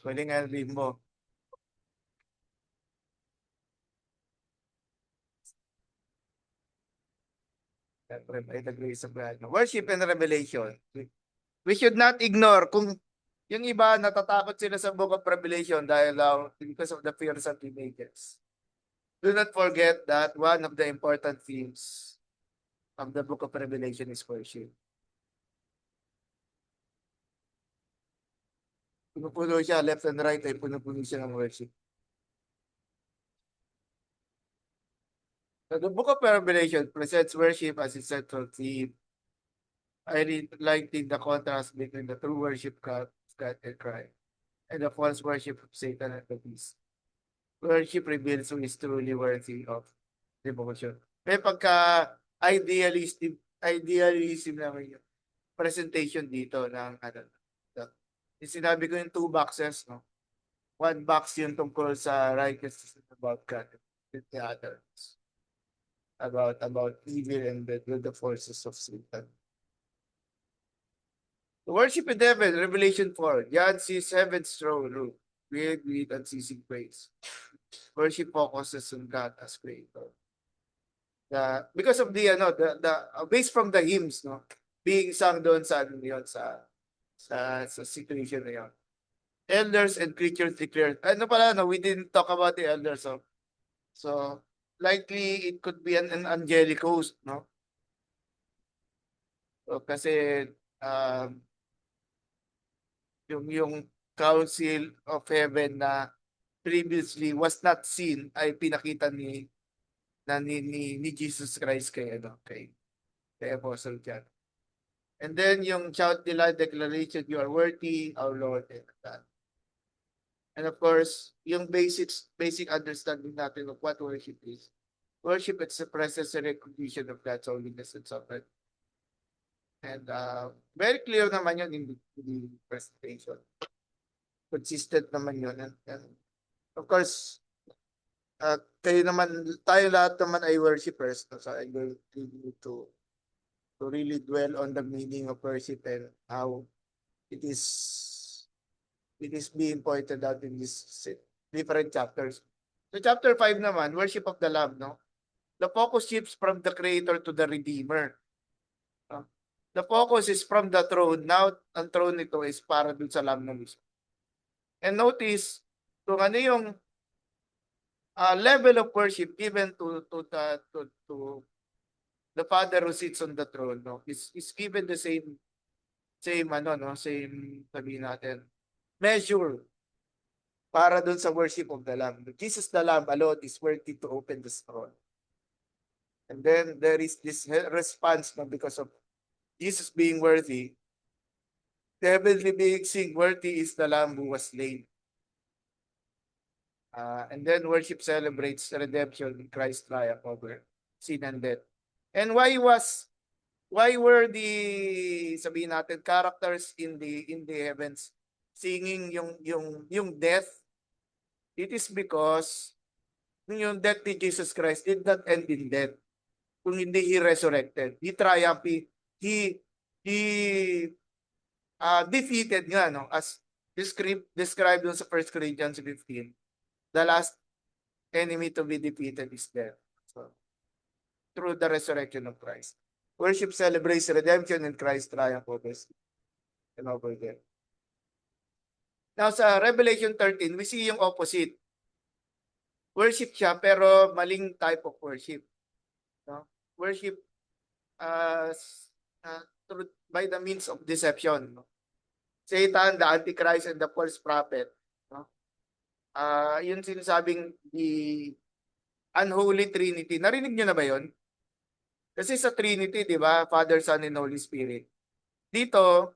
Pwede nga limbo. By the grace of God. Worship and revelation. We should not ignore kung yung iba natatakot sila sa book of Revelation dahil because of the fears of teenagers. Do not forget that one of the important themes of the book of Revelation is worship. Puno-puno siya, left and right ay puno-puno siya ng worship. So the book of Revelation presents worship as its central theme, highlighting the contrast between the true worship of God and Christ and the false worship of Satan and the beast. Worship reveals who is truly worthy of devotion. May idealism naman yung presentation dito ng ano. Sinabi ko yung 2 boxes, no? 1 box yung tungkol sa righteousness about God, and the other about evil and the forces of Satan. The worship in heaven, Revelation 4. John sees heaven's throne room, with unceasing praise. Worship focuses on God as creator. Because of the based from the hymns, no, being sung doon sa ano yun, sa situation na yun. Elders and creatures declared. Ano pala, no, we didn't talk about the elders, so likely it could be an angelic host, no? So, kasi yung council of heaven na previously was not seen ay pinakita ni Jesus Christ kay Apostle John. And then yung shout nila declaration, you are worthy, our Lord and God. And of course, yung basic understanding natin of what worship is. Worship is the presence and recognition of God's holiness and sovereignty. And very clear naman yun in the presentation. Consistent naman yun. And of course, tayo lahat naman ay worshipers. So I will leave you to really dwell on the meaning of worship and how it is being pointed out in these different chapters. So chapter 5 naman, worship of the Lamb, no? The focus shifts from the Creator to the Redeemer. The focus is from the throne. Now, ang throne nito is para dun sa Lamb na mismo. And notice, kung ano yung level of worship given to the Father who sits on the throne, no, is given the same sabihin natin, measure para dun sa worship of the Lamb. Jesus the Lamb alone is worthy to open the throne. And then there is this response, no, because of Jesus being worthy, the heavenly being sing, worthy is the Lamb who was slain. And then worship celebrates redemption in Christ's triumph over sin and death. And why were the sabihin natin characters in the heavens singing yung death? It is because yung death ni Jesus Christ did not end in death. Kung hindi he resurrected, he triumphed, he defeated nga, no, as described dun sa 1 Corinthians 15. The last enemy to be defeated is death. So, through the resurrection of Christ. Worship celebrates redemption in Christ's triumph over sin and over death. Now sa Revelation 13, we see yung opposite. Worship siya pero maling type of worship. No? Worship by the means of deception. No? Satan, the Antichrist, and the false prophet. No? Yun sinasabing the unholy Trinity. Narinig nyo na ba yun? Kasi sa Trinity, di ba? Father, Son, and Holy Spirit. Dito,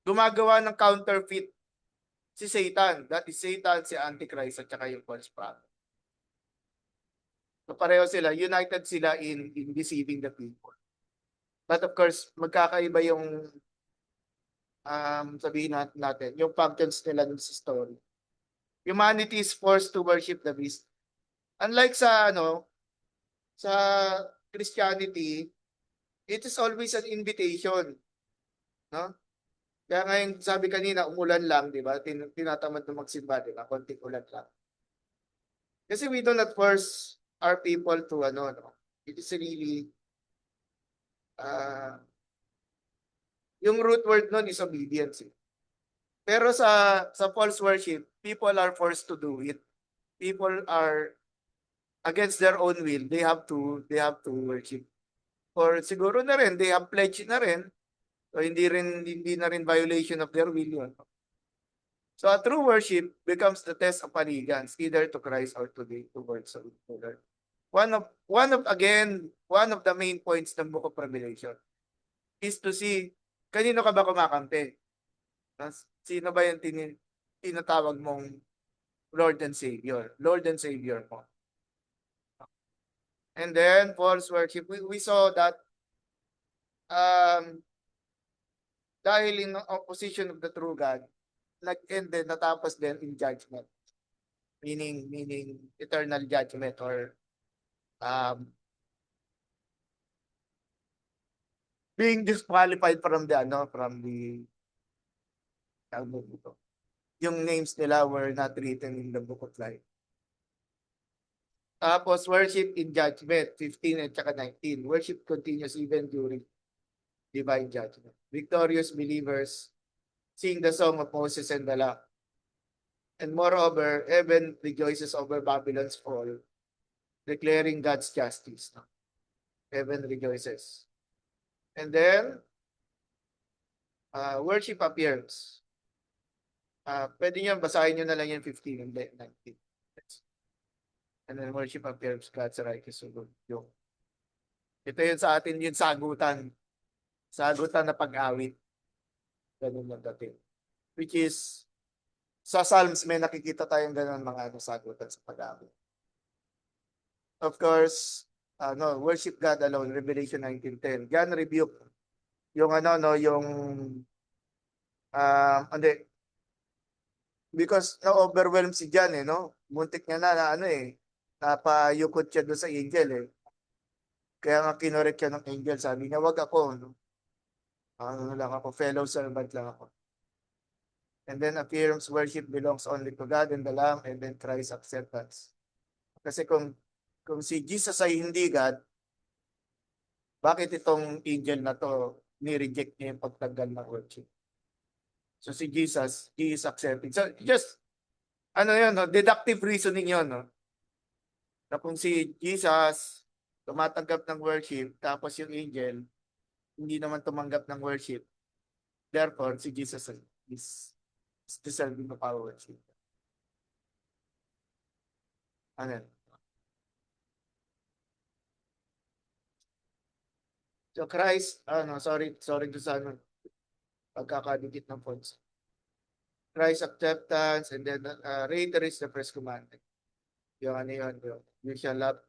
gumagawa ng counterfeit si Satan. That is Satan, si Antichrist, at saka yung false prophet. So pareho sila, united sila in deceiving the people. But of course, magkakaiba yung sabihin natin, yung functions nila sa story. Humanity is forced to worship the beast. Unlike sa sa Christianity, it is always an invitation, no? Kaya ngayon, sabi kanina, umulan lang, di ba? Tinatamad na magsimba, di ba? Konting ulan lang. Kasi we do not force our people to, ano, no? It is really, uh, yung root word nun is obedience. Eh. Pero sa false worship, people are forced to do it. People are against their own will. They have to worship. Or siguro na rin, they have pledged na rin. So hindi na rin violation of their will yun. So a true worship becomes the test of allegiance, either to Christ or towards the Lord. One of the main points ng Book of Revelation is to see kanino ka ba kumakampi? Sino ba yung tinatawag mong Lord and Savior? Lord and Savior mo. And then false worship, we saw that um, dahil in opposition of the true God, nag-end din, natapos din in judgment. Meaning eternal judgment or um, being disqualified from the yung names nila were not written in the book of life. Tapos worship in judgment, 15 at saka 19. Worship continues even during divine judgment. Victorious believers sing the song of Moses and the Lamb. And moreover, heaven rejoices over Babylon's fall, declaring God's justice. Heaven rejoices. And then, worship appears. Pwede nyo, basahin nyo na lang yung 15 and 19. And then worship appears God's righteous yung ito yun sa atin yung sagutan. Sagutan na pag-awit. Ganun yung dating. Which is, sa Psalms may nakikita tayong ganun mga sagutan sa pag-awit. Of course, worship God alone, Revelation 19:10. God rebuke yung yung hindi, because na-overwhelm si John no? Muntik niya na napayukot siya doon sa angel Kaya nga kinorek siya ng angel, sabi niya, wag ako, no? Ano lang ako, fellow servant lang ako. And then affirms worship belongs only to God and the Lamb and then Christ's acceptance. Kasi kung si Jesus ay hindi God, bakit itong angel na to ni-reject niya yung pagtanggal ng worship? So si Jesus, he is accepting. So just, no? Deductive reasoning yun, no? Na kung si Jesus tumatanggap ng worship, tapos yung angel, hindi naman tumanggap ng worship, therefore, si Jesus is deserving of our worship. Ano? So Christ, sorry to sa pagkakadikit ng fonts. Christ acceptance and then reiterates the first commandment. Yung yun, you shall love.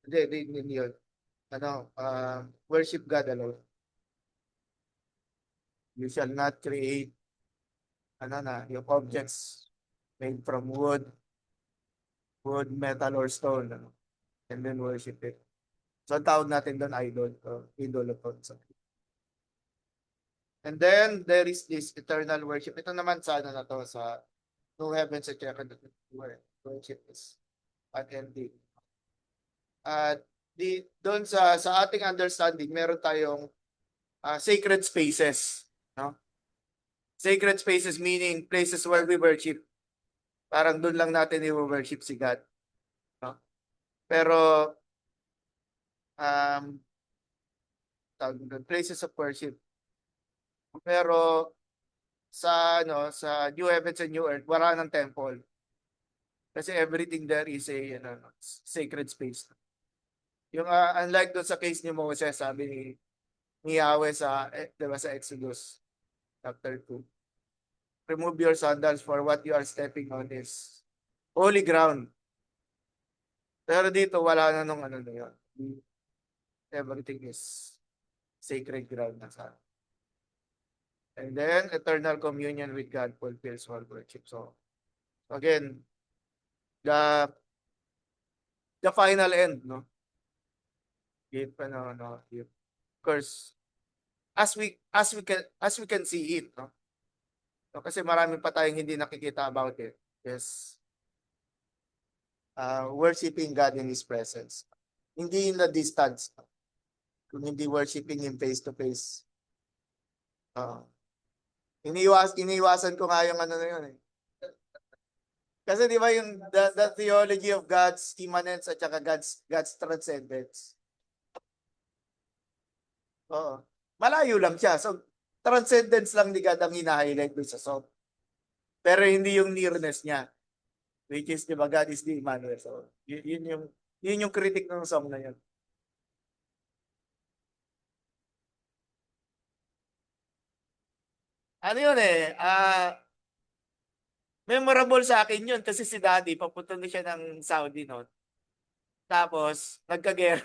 Hindi yun. Worship God alone. You shall not create yung objects made from wood, metal, or stone. And then worship it. So, ang tawag natin doon, idol. And then, there is this eternal worship. Ito naman sa sa no heavens at where worship is unending. At doon sa ating understanding, meron tayong sacred spaces. No? Sacred spaces meaning places where we worship. Parang doon lang natin i-worship si God. No? Pero, places of worship. Pero, sa New Heavens and New Earth, wala ng temple. Kasi everything there is a sacred space. Yung unlike doon sa case ni Moses, sabi ni Yahweh diba, sa Exodus chapter 2. Remove your sandals for what you are stepping on is holy ground. Pero dito wala na nung na yun. Everything is sacred ground na sa. And then eternal communion with God fulfills all worship. So again, the final end, no? If of course, as we can see it, no? Kasi marami pa tayong hindi nakikita about it. Yes. Worshiping God in His presence. Hindi in the distance. Kung hindi worshiping Him face to face. Iniiwasan ko nga yung ano na yun eh. Kasi di ba yung the theology of God's immanence at saka God's transcendence. Oo. Malayo lang siya. So, transcendence lang ni God ang hina-highlight doon sa song. Pero hindi yung nearness niya. Which is, di ba, God is the Emmanuel. So, yun yung critic ng song na yun. Ano yun eh, memorable sa akin yun kasi si Daddy, papunta na siya ng Saudi noon. Tapos, nagkagera.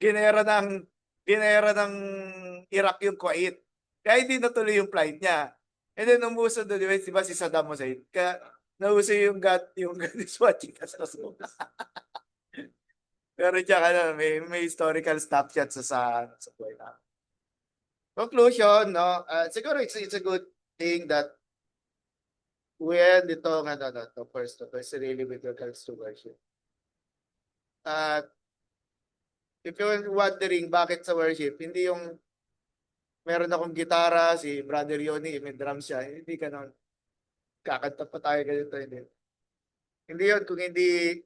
ginera ng, ginera ng Iraq yung Kuwait. Kaya hindi natuloy yung flight niya. And then, umuso doon, di ba si Saddam Hussein? Kaya, nauso yung God is watching us. Pero tsaka na, may historical snapshot sa buhay namin. Conclusion, no? Siguro it's a good thing that when itong first really with regards to worship. If you're wondering bakit sa worship, hindi yung meron akong gitara, si Brother Yoni, may drum siya, hindi ka nun, kakanta pa tayo ganito, hindi. Hindi yun, kung hindi,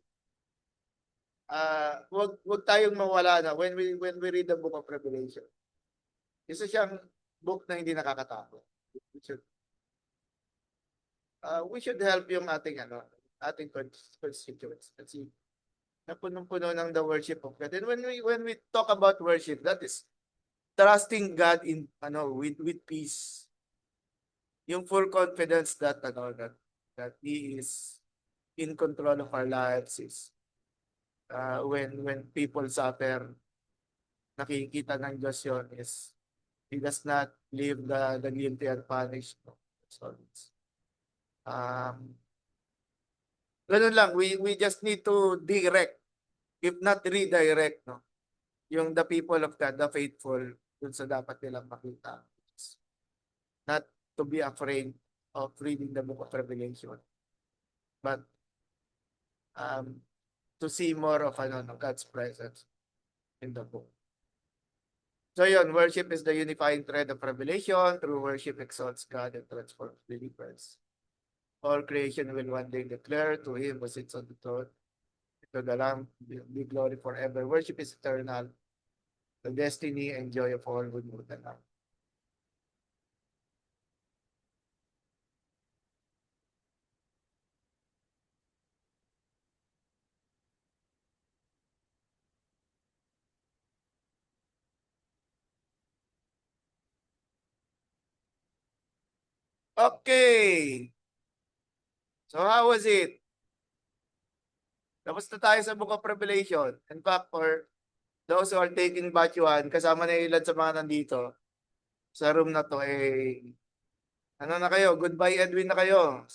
wag tayong mawala na when we read the book of Revelation. Isa siyang book na hindi nakakatakot. We should help yung ating constituents. Kasi napunong-puno ng the worship of God. And when we talk about worship, that is trusting God in with peace. Yung full confidence that He is in control of our lives is when people suffer, nakikita ng Diyos yun is He does not leave the guilty unpunished. So, ganun lang, we just need to direct, if not redirect, no? Yung the people of God, the faithful, dun sa dapat nilang makita. Not to be afraid of reading the book of Revelation, but to see more of God's presence in the book. So yun, worship is the unifying thread of Revelation. Through worship exalts God and transforms believers. All creation will one day declare to Him who sits on the throne, to the Lamb be glory forever. Worship is eternal, the destiny and joy of all who know the Lamb. Okay. So how was it? Tapos na tayo sa Book of Revelation. In fact, for those who are taking batch 1, kasama na ilan sa mga nandito sa room na to, ano na kayo? Goodbye Edwin na kayo.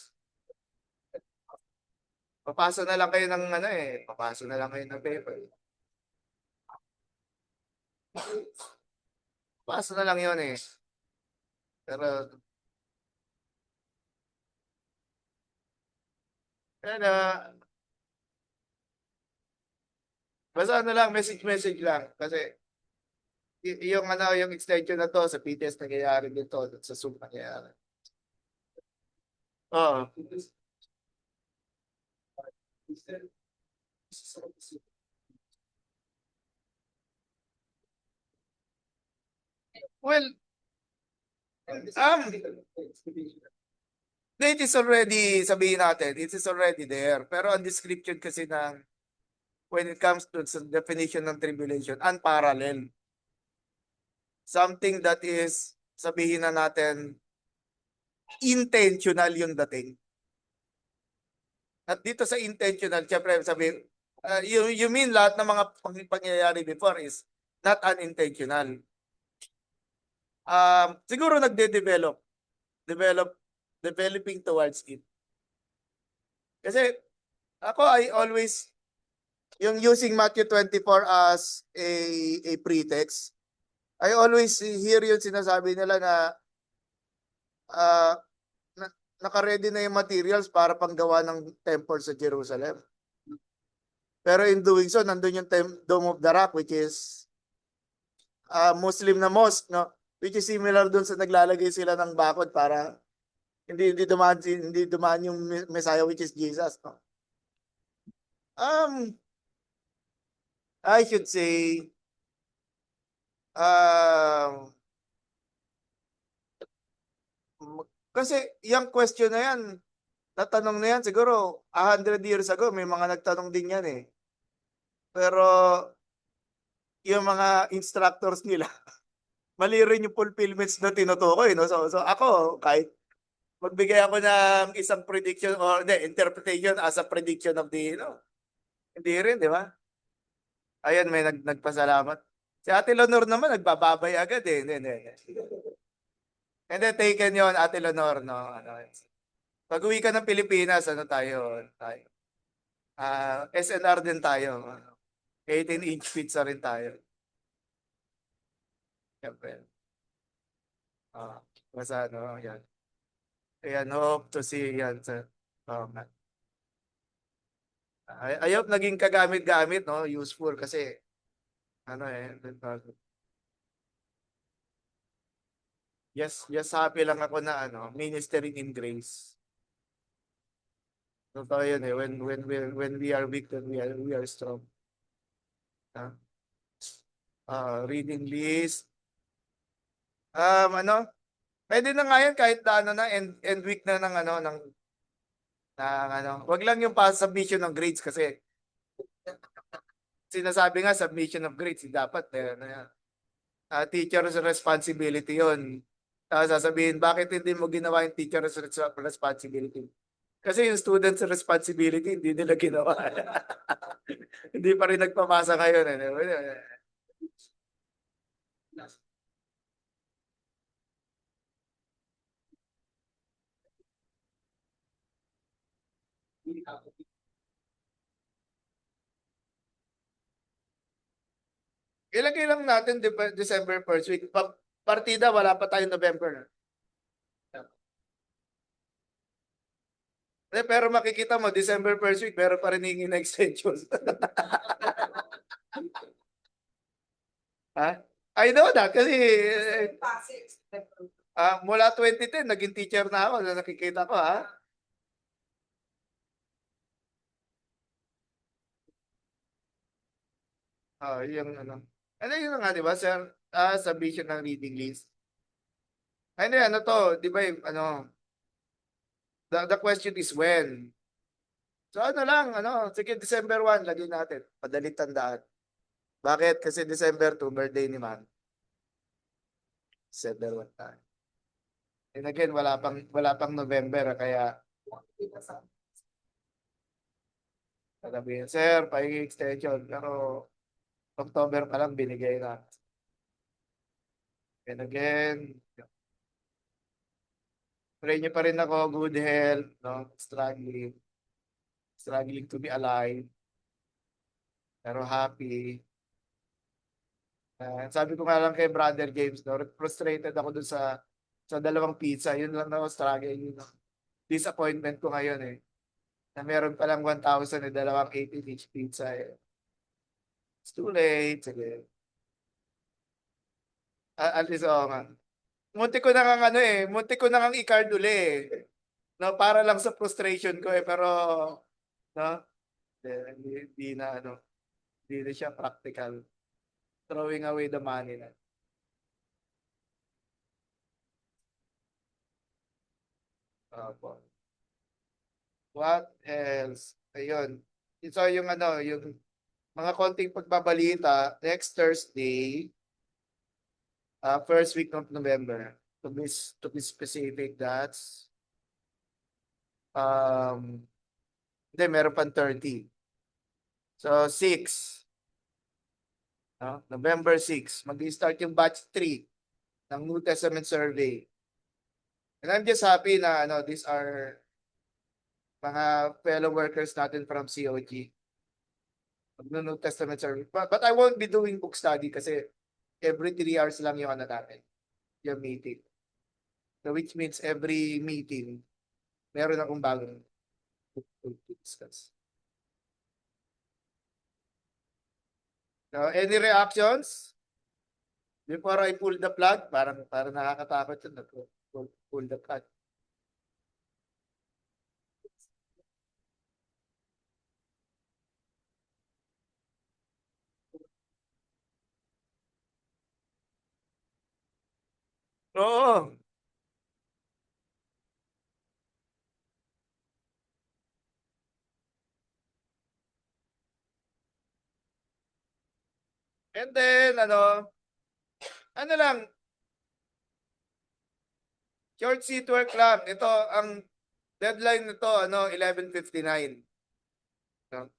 Papasa na lang kayo ng papasa na lang kayo ng paper. Papasa na lang yun eh. Pero, basta lang, message lang. Kasi, yung extension na to sa PTS nangyayari dito, sa Zoom nangyayari. Oo. Well, it is already, sabihin natin, it is already there. Pero ang description kasi when it comes to the definition ng tribulation, unparalleled. Something that is, sabihin na natin, intentional yung dating. At dito sa intentional, syempre sabihin, you mean lahat ng mga pangyayari before is not unintentional. Siguro developing towards it. Kasi ako, I always, yung using Matthew 24 as a pretext, I always hear yung sinasabi nila na naka-ready na yung materials para panggawa ng temple sa Jerusalem. Pero in doing so, nandun yung Dome of the Rock, which is Muslim na mosque, no? Which is similar dun sa naglalagay sila ng bakod para hindi dumaan yung Messiah, which is Jesus, no? I should say, kasi yung question na yan, natanong na yan siguro 100 years ago, may mga nagtanong din yan eh. Pero yung mga instructors nila, mali rin yung fulfillments na tinutukoy, no? So ako, kahit magbigay ako ng isang prediction or interpretation as a prediction of the, hindi rin, di ba? Ayan, may nagpasalamat. Si Ate Leonor naman, nagbababay agad eh. Hindi, taken yon Ate Leonor, no? Pag uwi ka ng Pilipinas, ano tayo? SNR din tayo. 18-inch pizza rin tayo. Siyempre. Basta yan. Ayan, hope to see yan. Ayaw naging kagamit-gamit, no? Useful kasi, yes, happy lang ako na, ministering in grace. Totoo yun eh. When we are weak, then we are strong. Reading list. Pwede na nga yan kahit na end week na wag lang yung submission ng grades kasi sinasabi nga submission of grades dapat teacher's responsibility yun. Sasabihin, bakit hindi mo ginawa yung teacher's responsibility? Kasi yung student's responsibility, hindi nila ginawa. Hindi pa rin nagpapasa ngayon. Ilagay lang natin December 1st week. Partida, wala pa tayong November. Pero makikita mo, December 1st week, meron pa rin hingin na extension. Ha? I know that kasi mula 2010, naging teacher na ako. Nakikita ko, ha? Yung ano yun nga, di ba, sir? Submission ng reading list. Ano to, di ba, the question is when. So sige, December 1, lagyan natin. Padalit tandaan. Bakit? Kasi December 2, birthday ni Ma'am. December 1 tayo. And again, wala pang November, kaya sabihin, sir, pahingi extension. Pero October pa lang binigay na. And again, pray niyo pa rin ako, good health, no? Struggling to be alive. Pero happy. Sabi ko nga lang kay Brother James, no, frustrated ako dun sa dalawang pizza. Yun lang na struggle. Yun lang. Disappointment ko ngayon eh. Na meron palang 1,000 dalawang 18-inch pizza eh. It's too late. Sige. At least, nga. Munti ko na nga i-card uli eh. No, para lang sa frustration ko eh. Pero, no, hindi na siya practical. Throwing away the money na. What else? Ayun. So yung mga konting pagbabalita next Thursday, first week of November. To be specific, that's hindi, meron pang 30. So 6. November 6, mag-start yung batch 3 ng New Testament survey. And I'm just happy na these are mga fellow workers natin from COG. New Testament survey. But I won't be doing book study kasi every 3 hours lang yung natin, yung meeting. So which means every meeting, meron akong bagong discuss. Now, any reactions? Before I pull the plug, parang nakakatakot yun. Pull the plug. Oo. And then, ano lang, short seat work lang. Ito, ang deadline nito, 11:59. No?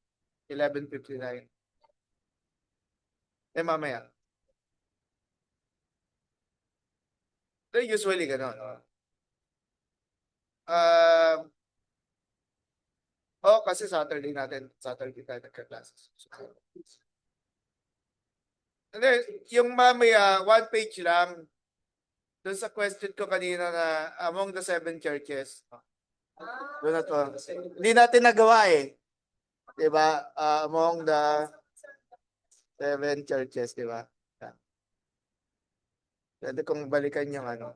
11:59. Mamaya. Usually, gano'n. Kasi Saturday tayo nagka-classes. Hindi, yung mamaya, one page lang. Doon sa question ko kanina na among the 7 churches. Doon na to. Hindi natin nagawa eh. Di ba? Among the 7 churches, di ba? Pwede kong balikan yung ano.